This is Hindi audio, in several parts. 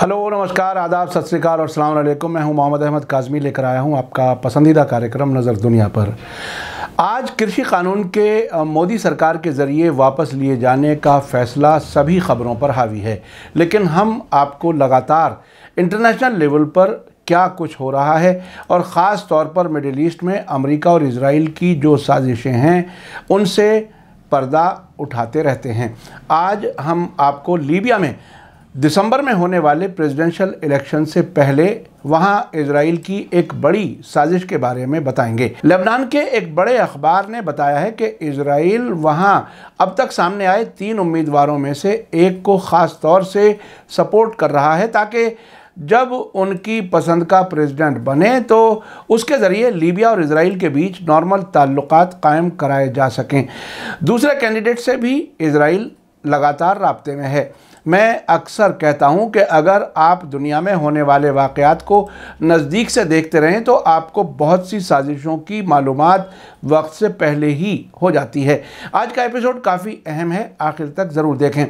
हेलो, नमस्कार, आदाब, सत श्री अकाल और अस्सलाम वालेकुम। मैं हूं मोहम्मद अहमद काज़मी, लेकर आया हूं आपका पसंदीदा कार्यक्रम नज़र दुनिया पर। आज कृषि कानून के मोदी सरकार के ज़रिए वापस लिए जाने का फ़ैसला सभी खबरों पर हावी है, लेकिन हम आपको लगातार इंटरनेशनल लेवल पर क्या कुछ हो रहा है और ख़ास तौर पर मिडिल ईस्ट में अमेरिका और इजराइल की जो साजिशें हैं उनसे पर्दा उठाते रहते हैं। आज हम आपको लीबिया में दिसंबर में होने वाले प्रेसिडेंशियल इलेक्शन से पहले वहां इजराइल की एक बड़ी साजिश के बारे में बताएंगे। लेबनान के एक बड़े अखबार ने बताया है कि इजराइल वहां अब तक सामने आए 3 उम्मीदवारों में से एक को ख़ास तौर से सपोर्ट कर रहा है ताकि जब उनकी पसंद का प्रेसिडेंट बने तो उसके ज़रिए लीबिया और इजराइल के बीच नॉर्मल ताल्लुकात कायम कराए जा सकें। दूसरे कैंडिडेट से भी इजराइल लगातार राब्ते में है। मैं अक्सर कहता हूं कि अगर आप दुनिया में होने वाले वाक़यात को नज़दीक से देखते रहें तो आपको बहुत सी साजिशों की मालूमात वक्त से पहले ही हो जाती है। आज का एपिसोड काफ़ी अहम है, आखिर तक ज़रूर देखें।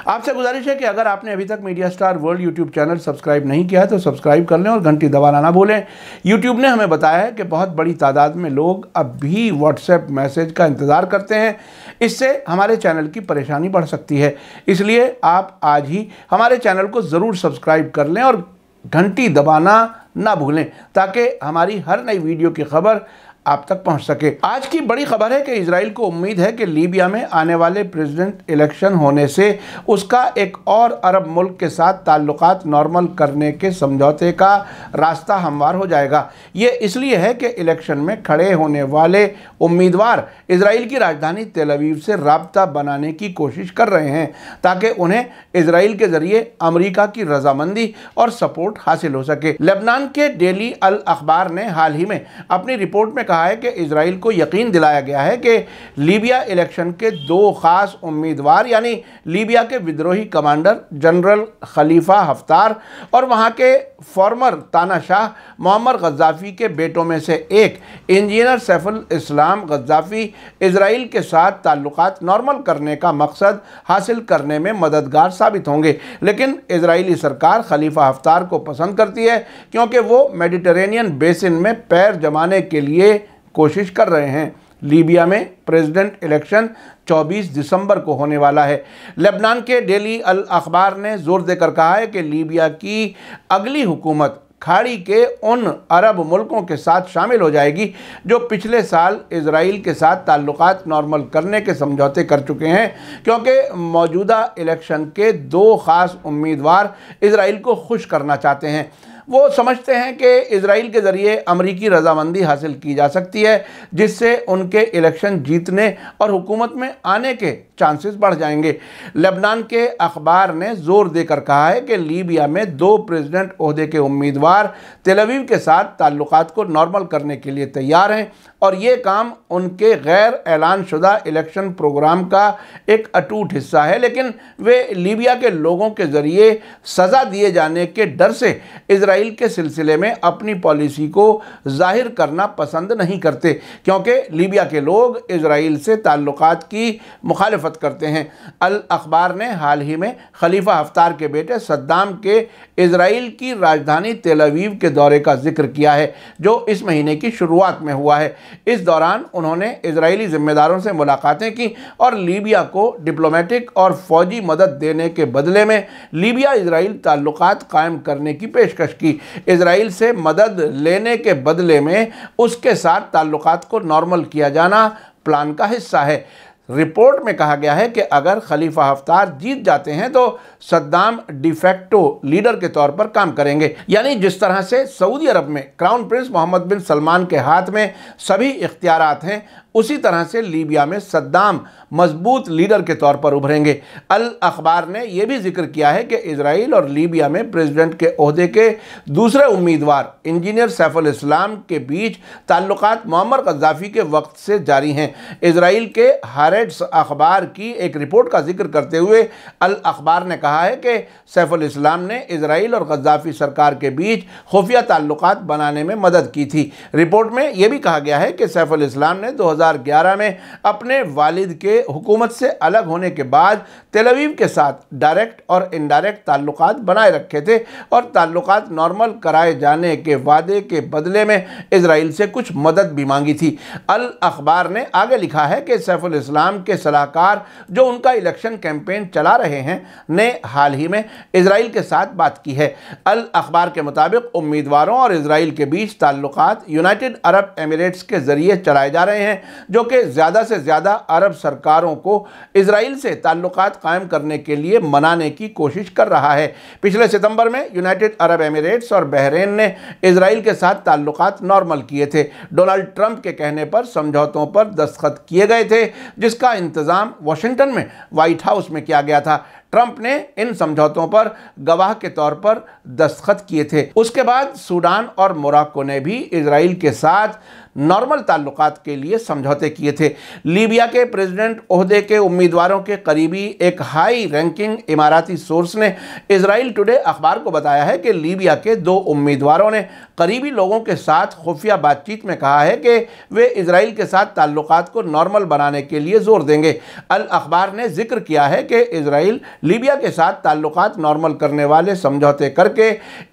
आपसे गुजारिश है कि अगर आपने अभी तक media star world YouTube channel subscribe नहीं किया है तो सब्सक्राइब कर लें और घंटी दबाना ना भूलें। यूट्यूब ने हमें बताया है कि बहुत बड़ी तादाद में लोग अब भी व्हाट्सएप मैसेज का इंतज़ार करते हैं। इससे हमारे चैनल की परेशानी बढ़ सकती है, इसलिए आप आज ही हमारे चैनल को ज़रूर सब्सक्राइब कर लें और घंटी दबाना ना भूलें ताकि हमारी हर नई वीडियो की खबर आप तक पहुंच सके। आज की बड़ी खबर है कि इजराइल को उम्मीद है कि लीबिया में आने वाले प्रेसिडेंट इलेक्शन होने से उसका एक और अरब मुल्क के साथ ताल्लुकात नॉर्मल करने के समझौते का रास्ता हमवार हो जाएगा। ये इसलिए है कि इलेक्शन में खड़े होने वाले उम्मीदवार इजराइल की राजधानी तेल अवीव से राब्ता बनाने की कोशिश कर रहे हैं ताकि उन्हें इजराइल के ज़रिए अमेरिका की रजामंदी और सपोर्ट हासिल हो सके। लेबनान के डेली अल अखबार ने हाल ही में अपनी रिपोर्ट में कहा है कि इजराइल को यकीन दिलाया गया है कि लीबिया इलेक्शन के 2 खास उम्मीदवार यानी लीबिया के विद्रोही कमांडर जनरल खलीफा हफ्तार और वहां के फॉर्मर तानाशाह मुअम्मर गद्दाफी के बेटों में से एक इंजीनियर सैफुल इस्लाम गद्दाफी इजराइल के साथ ताल्लुकात नॉर्मल करने का मकसद हासिल करने में मददगार साबित होंगे। लेकिन इजरायली सरकार खलीफा हफ्तार को पसंद करती है क्योंकि वो मेडिटेरेनियन बेसिन में पैर जमाने के लिए कोशिश कर रहे हैं। लीबिया में प्रेसिडेंट इलेक्शन 24 दिसंबर को होने वाला है। लेबनान के डेली अल अखबार ने जोर देकर कहा है कि लीबिया की अगली हुकूमत खाड़ी के उन अरब मुल्कों के साथ शामिल हो जाएगी जो पिछले साल इजराइल के साथ ताल्लुकात नॉर्मल करने के समझौते कर चुके हैं, क्योंकि मौजूदा इलेक्शन के 2 खास उम्मीदवार इजराइल को खुश करना चाहते हैं। वो समझते हैं कि इजराइल के ज़रिए अमरीकी रजामंदी हासिल की जा सकती है जिससे उनके इलेक्शन जीतने और हुकूमत में आने के चांसेस बढ़ जाएंगे। लेबनान के अखबार ने जोर देकर कहा है कि लीबिया में 2 प्रेसिडेंट ओहदे के उम्मीदवार तेल अवीव के साथ ताल्लुकात को नॉर्मल करने के लिए तैयार हैं और ये काम उनके गैर ऐलान शुदा इलेक्शन प्रोग्राम का एक अटूट हिस्सा है, लेकिन वे लीबिया के लोगों के ज़रिए सज़ा दिए जाने के डर से इजराइल के सिलसिले में अपनी पॉलिसी को जाहिर करना पसंद नहीं करते, क्योंकि लीबिया के लोग इजराइल से ताल्लुकात की मुखालफत करते हैं। अल अखबार ने हाल ही में खलीफा हफ्तार के बेटे सद्दाम के इजराइल की राजधानी तेल अवीव के दौरे का जिक्र किया है जो इस महीने की शुरुआत में हुआ है। इस दौरान उन्होंने इजरायली जिम्मेदारों से मुलाकातें की और लीबिया को डिप्लोमेटिक और फौजी मदद देने के बदले में लीबिया इजराइल ताल्लुकात कायम करने की पेशकश की। इजराइल से मदद लेने के बदले में उसके साथ ताल्लुकात को नॉर्मल किया जाना प्लान का हिस्सा है। रिपोर्ट में कहा गया है कि अगर खलीफा हफ्तार जीत जाते हैं तो सद्दाम डिफेक्टो लीडर के तौर पर काम करेंगे, यानी जिस तरह से सऊदी अरब में क्राउन प्रिंस मोहम्मद बिन सलमान के हाथ में सभी इख्तियारात हैं, उसी तरह से लीबिया में सद्दाम मजबूत लीडर के तौर पर उभरेंगे। अल अखबार ने यह भी जिक्र किया है कि इजराइल और लीबिया में प्रेसिडेंट के ओहदे के दूसरे उम्मीदवार इंजीनियर सैफुल इस्लाम के बीच ताल्लुकात मुअम्मर गद्दाफी के वक्त से जारी हैं। इजराइल के हारेट्स अखबार की एक रिपोर्ट का जिक्र करते हुए अल अखबार ने कहा है कि सैफुल इस्लाम ने इजराइल और गद्दाफी सरकार के बीच खुफिया ताल्लुकात बनाने में मदद की थी। रिपोर्ट में यह भी कहा गया है कि सैफुल इस्लाम ने 2000 2011 में अपने वालिद के हुकूमत से अलग होने के बाद तेल अवीव के साथ डायरेक्ट और इनडायरेक्ट ताल्लुकात बनाए रखे थे और ताल्लुकात नॉर्मल कराए जाने के वादे के बदले में इजराइल से कुछ मदद भी मांगी थी। अल अखबार ने आगे लिखा है कि सैफुल इस्लाम के सलाहकार जो उनका इलेक्शन कैंपेन चला रहे हैं ने हाल ही में इजराइल के साथ बात की है। अल अखबार के मुताबिक उम्मीदवारों और इजराइल के बीच ताल्लुकात यूनाइटेड अरब एमिरेट्स के जरिए चलाए जा रहे हैं, जो कि ज़्यादा से ज़्यादा अरब सरकारों को इजराइल से ताल्लुकात कायम करने के लिए मनाने की कोशिश कर रहा है। पिछले सितंबर में यूनाइटेड अरब एमिरेट्स और बहरीन ने इजराइल के साथ ताल्लुकात नॉर्मल किए थे। डोनाल्ड ट्रंप के कहने पर समझौतों पर दस्तखत किए गए थे, जिसका इंतजाम वाशिंगटन में व्हाइट हाउस में किया गया था। ट्रंप ने इन समझौतों पर गवाह के तौर पर दस्तखत किए थे। उसके बाद सूडान और मोरक्को ने भी इजराइल के साथ नॉर्मल ताल्लुकात के लिए समझौते किए थे। लीबिया के प्रेसिडेंट ओहदे के उम्मीदवारों के करीबी एक हाई रैंकिंग इमाराती सोर्स ने इजराइल टुडे अखबार को बताया है कि लीबिया के 2 उम्मीदवारों ने करीबी लोगों के साथ खुफिया बातचीत में कहा है कि वे इजराइल के साथ ताल्लुकात को नॉर्मल बनाने के लिए जोर देंगे। अल अखबार ने जिक्र किया है कि इजराइल लीबिया के साथ ताल्लुकात नॉर्मल करने वाले समझौते करके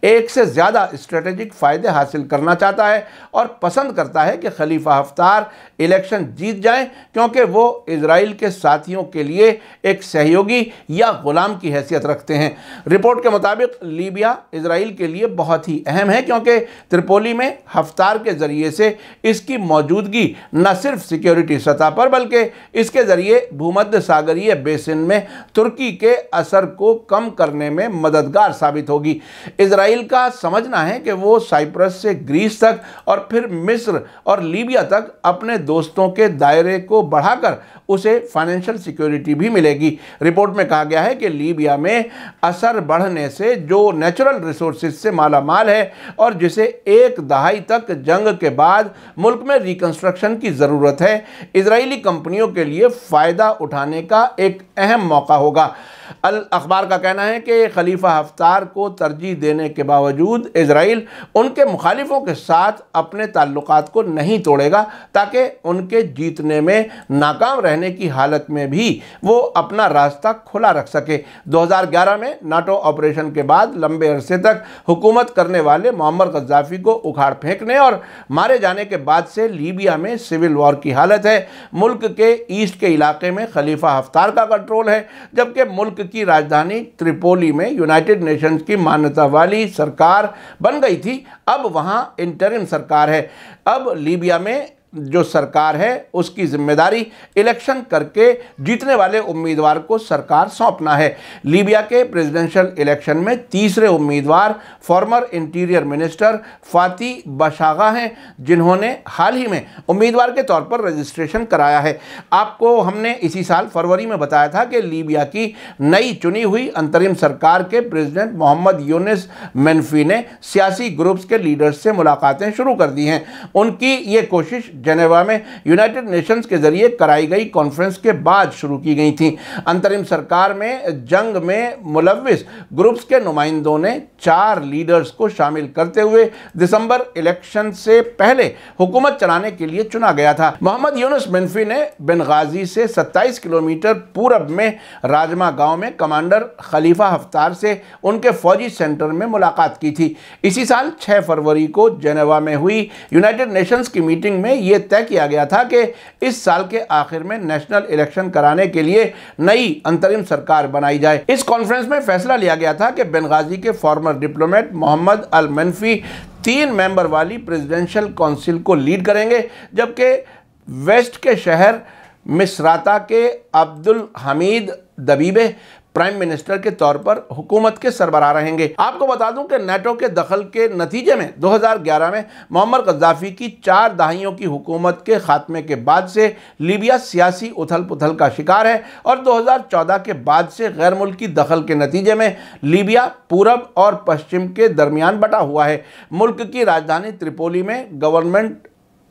एक से ज़्यादा स्ट्रेटेजिक फ़ायदे हासिल करना चाहता है और पसंद करता है कि खलीफा हफ्तार इलेक्शन जीत जाएं, क्योंकि वो इजराइल के साथियों के लिए एक सहयोगी या गुलाम की हैसियत रखते हैं। रिपोर्ट के मुताबिक लीबिया इजराइल के लिए बहुत ही अहम है, क्योंकि त्रिपोली में हफ्तार के ज़रिए से इसकी मौजूदगी न सिर्फ सिक्योरिटी सतह पर बल्कि इसके ज़रिए भूमध्य सागरीय बेसिन में तुर्की के असर को कम करने में मददगार साबित होगी। इजराइल का समझना है कि वो साइप्रस से ग्रीस तक और फिर मिस्र और लीबिया तक अपने दोस्तों के दायरे को बढ़ाकर उसे फाइनेंशियल सिक्योरिटी भी मिलेगी। रिपोर्ट में कहा गया है कि लीबिया में असर बढ़ने से जो नेचुरल रिसोर्सेज से माला माल है और जिसे एक दहाई तक जंग के बाद मुल्क में रिकंस्ट्रक्शन की ज़रूरत है, इजरायली कंपनियों के लिए फ़ायदा उठाने का एक अहम मौका होगा। अल अखबार का कहना है कि खलीफा हफ्तार को तरजीह देने के बावजूद इजराइल उनके मुखालिफों के साथ अपने ताल्लुकात को नहीं तोड़ेगा, ताकि उनके जीतने में नाकाम रहने की हालत में भी वो अपना रास्ता खुला रख सके। 2011 में नाटो ऑपरेशन के बाद लंबे अरसे तक हुकूमत करने वाले मोहम्मद गद्दाफी को उखाड़ फेंकने और मारे जाने के बाद से लीबिया में सिविल वॉर की हालत है। मुल्क के ईस्ट के इलाके में खलीफा हफ्तार का कंट्रोल है, जबकि मुल्क की राजधानी त्रिपोली में यूनाइटेड नेशंस की मान्यता वाली सरकार बन गई थी। अब वहां इंटरिम सरकार है। अब लीबिया में जो सरकार है उसकी जिम्मेदारी इलेक्शन करके जीतने वाले उम्मीदवार को सरकार सौंपना है। लीबिया के प्रेसिडेंशियल इलेक्शन में तीसरे उम्मीदवार फॉर्मर इंटीरियर मिनिस्टर फाती बशागा हैं, जिन्होंने हाल ही में उम्मीदवार के तौर पर रजिस्ट्रेशन कराया है। आपको हमने इसी साल फरवरी में बताया था कि लीबिया की नई चुनी हुई अंतरिम सरकार के प्रेसिडेंट मोहम्मद यूनिस मेन्फी ने सियासी ग्रुप्स के लीडर्स से मुलाकातें शुरू कर दी हैं। उनकी ये कोशिश जेनेवा में यूनाइटेड नेशंस के जरिए कराई गई कॉन्फ्रेंस के बाद शुरू की गई थी। अंतरिम सरकार में जंग में मुलव्विस ग्रुप्स के नुमाइंदों ने 4 लीडर्स को शामिल करते हुए दिसंबर इलेक्शन से पहले हुकूमत चलाने के लिए चुना गया था। मोहम्मद यूनुस मेन्फी ने बेनगाजी से 27 किलोमीटर पूरब में राजमा गांव में कमांडर खलीफा हफ्तार से उनके फौजी सेंटर में मुलाकात की थी। इसी साल 6 फरवरी को जेनेवा में हुई यूनाइटेड नेशंस की मीटिंग में यह तय किया गया था कि इस साल के आखिर में नेशनल इलेक्शन कराने के लिए नई अंतरिम सरकार बनाई जाए। इस कॉन्फ्रेंस में फैसला लिया गया था कि बेनगाजी के फॉर्मर डिप्लोमेट मोहम्मद अल मेन्फी 3 मेंबर वाली प्रेसिडेंशियल काउंसिल को लीड करेंगे, जबकि वेस्ट के शहर मिसराता के अब्दुल हमीद दबीबे प्राइम मिनिस्टर के तौर पर हुकूमत के सरबराह रहेंगे। आपको बता दूं कि नेटो के दखल के नतीजे में 2011 में मोहम्मद गद्दाफी की 4 दहाइयों की हुकूमत के खात्मे के बाद से लीबिया सियासी उथल पुथल का शिकार है और 2014 के बाद से गैर मुल्की दखल के नतीजे में लीबिया पूरब और पश्चिम के दरमियान बटा हुआ है। मुल्क की राजधानी त्रिपोली में गवर्नमेंट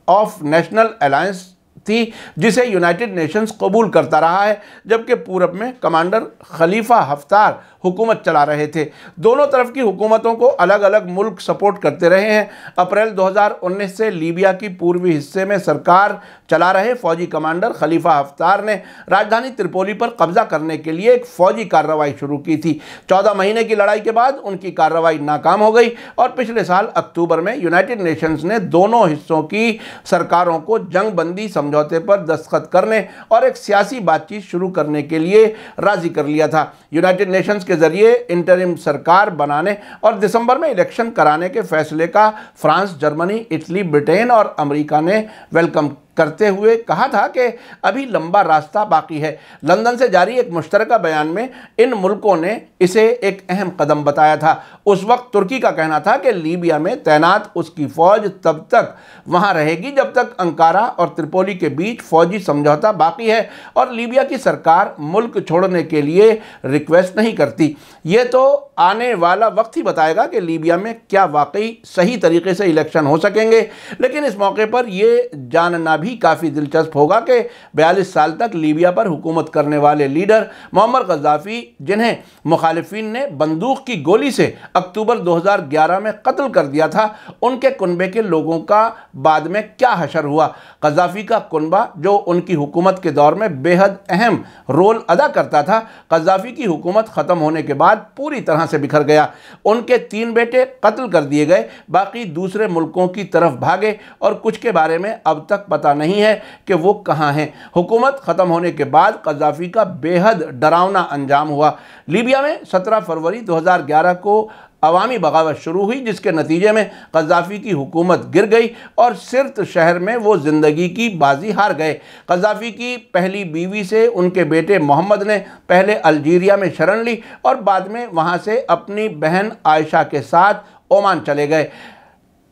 ऑफ नेशनल अलायंस थी जिसे यूनाइटेड नेशंस कबूल करता रहा है, जबकि पूरब में कमांडर खलीफा हफ्तार हुकूमत चला रहे थे। दोनों तरफ की हुकूमतों को अलग अलग मुल्क सपोर्ट करते रहे हैं। अप्रैल 2019 से लीबिया की पूर्वी हिस्से में सरकार चला रहे फौजी कमांडर खलीफा हफ्तार ने राजधानी त्रिपोली पर कब्जा करने के लिए एक फौजी कार्रवाई शुरू की थी। 14 महीने की लड़ाई के बाद उनकी कार्रवाई नाकाम हो गई और पिछले साल अक्टूबर में यूनाइटेड नेशंस ने दोनों हिस्सों की सरकारों को जंगबंदी समझौते पर दस्तखत करने और एक सियासी बातचीत शुरू करने के लिए राजी कर लिया था। यूनाइटेड नेशंस के जरिए इंटरिम सरकार बनाने और दिसंबर में इलेक्शन कराने के फैसले का फ्रांस, जर्मनी, इटली, ब्रिटेन और अमेरिका ने वेलकम करते हुए कहा था कि अभी लंबा रास्ता बाकी है। लंदन से जारी एक मुश्तरका बयान में इन मुल्कों ने इसे एक अहम कदम बताया था। उस वक्त तुर्की का कहना था कि लीबिया में तैनात उसकी फौज तब तक वहां रहेगी जब तक अंकारा और त्रिपोली के बीच फौजी समझौता बाकी है और लीबिया की सरकार मुल्क छोड़ने के लिए रिक्वेस्ट नहीं करती। ये तो आने वाला वक्त ही बताएगा कि लीबिया में क्या वाकई सही तरीके से इलेक्शन हो सकेंगे, लेकिन इस मौके पर यह जानना भी काफ़ी दिलचस्प होगा कि 42 साल तक लीबिया पर हुकूमत करने वाले लीडर मुअम्मर गद्दाफी, जिन्हें मुखालिफिन ने बंदूक की गोली से अक्टूबर 2011 में कत्ल कर दिया था, उनके कुनबे के लोगों का बाद में क्या हशर हुआ। गद्दाफी का कुनबा, जो उनकी हुकूमत के दौर में बेहद अहम रोल अदा करता था, गद्दाफी की हुकूमत ख़त्म होने के बाद पूरी तरह से बिखर गया। उनके 3 बेटे कत्ल कर दिए गए, बाकी दूसरे मुल्कों की तरफ भागे और कुछ के बारे में अब तक पता नहीं है कि वो कहां हैं। हुकूमत खत्म होने के बाद गद्दाफी का बेहद डरावना अंजाम हुआ। लीबिया में 17 फरवरी 2011 को अवामी बगावत शुरू हुई, जिसके नतीजे में गद्दाफी की हुकूमत गिर गई और सिर्त शहर में वो ज़िंदगी की बाजी हार गए। गद्दाफी की पहली बीवी से उनके बेटे मोहम्मद ने पहले अल्जीरिया में शरण ली और बाद में वहाँ से अपनी बहन आयशा के साथ ओमान चले गए।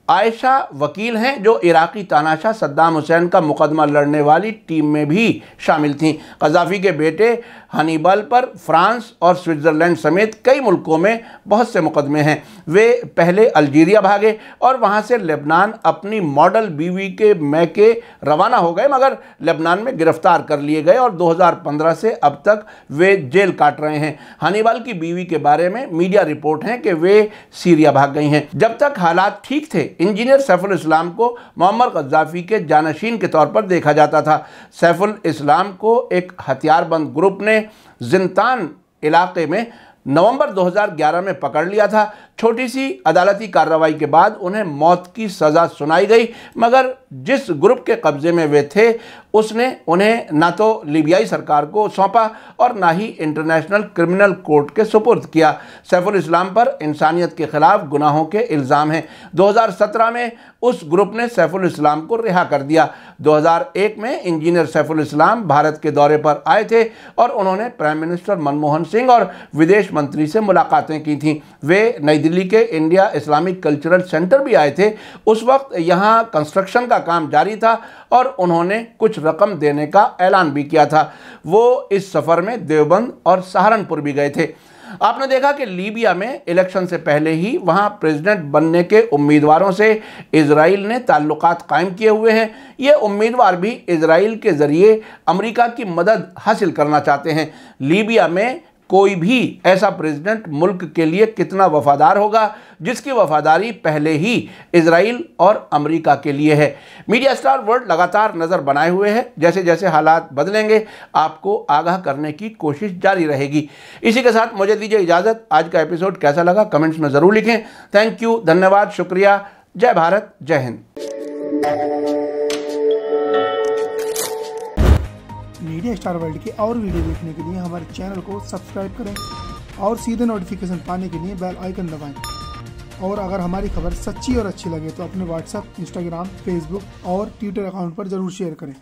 आयशा वकील हैं जो इराकी तानाशाह सद्दाम हुसैन का मुकदमा लड़ने वाली टीम में भी शामिल थीं। गद्दाफी के बेटे हनीबल पर फ्रांस और स्विट्ज़रलैंड समेत कई मुल्कों में बहुत से मुकदमे हैं। वे पहले अल्जीरिया भागे और वहां से लेबनान अपनी मॉडल बीवी के मैके रवाना हो गए, मगर लेबनान में गिरफ्तार कर लिए गए और 2015 से अब तक वे जेल काट रहे हैं। हनीबल की बीवी के बारे में मीडिया रिपोर्ट हैं कि वे सीरिया भाग गई हैं। जब तक हालात ठीक थे, इंजीनियर सैफुल इस्लाम को मुअम्मर गद्दाफी के जानशीन के तौर पर देखा जाता था। सैफुल इस्लाम को एक हथियारबंद ग्रुप ने जिंतान इलाके में नवंबर 2011 में पकड़ लिया था। छोटी सी अदालती कार्रवाई के बाद उन्हें मौत की सज़ा सुनाई गई, मगर जिस ग्रुप के कब्जे में वे थे उसने उन्हें ना तो लीबियाई सरकार को सौंपा और ना ही इंटरनेशनल क्रिमिनल कोर्ट के सुपुर्द किया। सैफुल इस्लाम पर इंसानियत के खिलाफ गुनाहों के इल्ज़ाम हैं। 2017 में उस ग्रुप ने सैफुल इस्लाम को रिहा कर दिया। 2001 में इंजीनियर सैफुल इस्लाम भारत के दौरे पर आए थे और उन्होंने प्राइम मिनिस्टर मनमोहन सिंह और विदेश मंत्री से मुलाकातें की थीं। वे नई दिल्ली के इंडिया इस्लामिक कल्चरल सेंटर भी आए थे। उस वक्त यहाँ कंस्ट्रक्शन का काम जारी था और उन्होंने कुछ रकम देने का ऐलान भी किया था। वो इस सफ़र में देवबंद और सहारनपुर भी गए थे। आपने देखा कि लीबिया में इलेक्शन से पहले ही वहां प्रेसिडेंट बनने के उम्मीदवारों से इजराइल ने ताल्लुकात कायम किए हुए हैं। ये उम्मीदवार भी इजराइल के ज़रिए अमेरिका की मदद हासिल करना चाहते हैं। लीबिया में कोई भी ऐसा प्रेसिडेंट मुल्क के लिए कितना वफादार होगा जिसकी वफादारी पहले ही इजराइल और अमेरिका के लिए है। मीडिया स्टार वर्ल्ड लगातार नज़र बनाए हुए है। जैसे जैसे हालात बदलेंगे आपको आगाह करने की कोशिश जारी रहेगी। इसी के साथ मुझे दीजिए इजाज़त। आज का एपिसोड कैसा लगा कमेंट्स में ज़रूर लिखें। थैंक यू, धन्यवाद, शुक्रिया। जय भारत, जय हिंद। मीडिया स्टार वर्ल्ड के और वीडियो देखने के लिए हमारे चैनल को सब्सक्राइब करें और सीधे नोटिफिकेशन पाने के लिए बेल आइकन दबाएं। और अगर हमारी खबर सच्ची और अच्छी लगे तो अपने व्हाट्सएप, इंस्टाग्राम, फेसबुक और ट्विटर अकाउंट पर ज़रूर शेयर करें।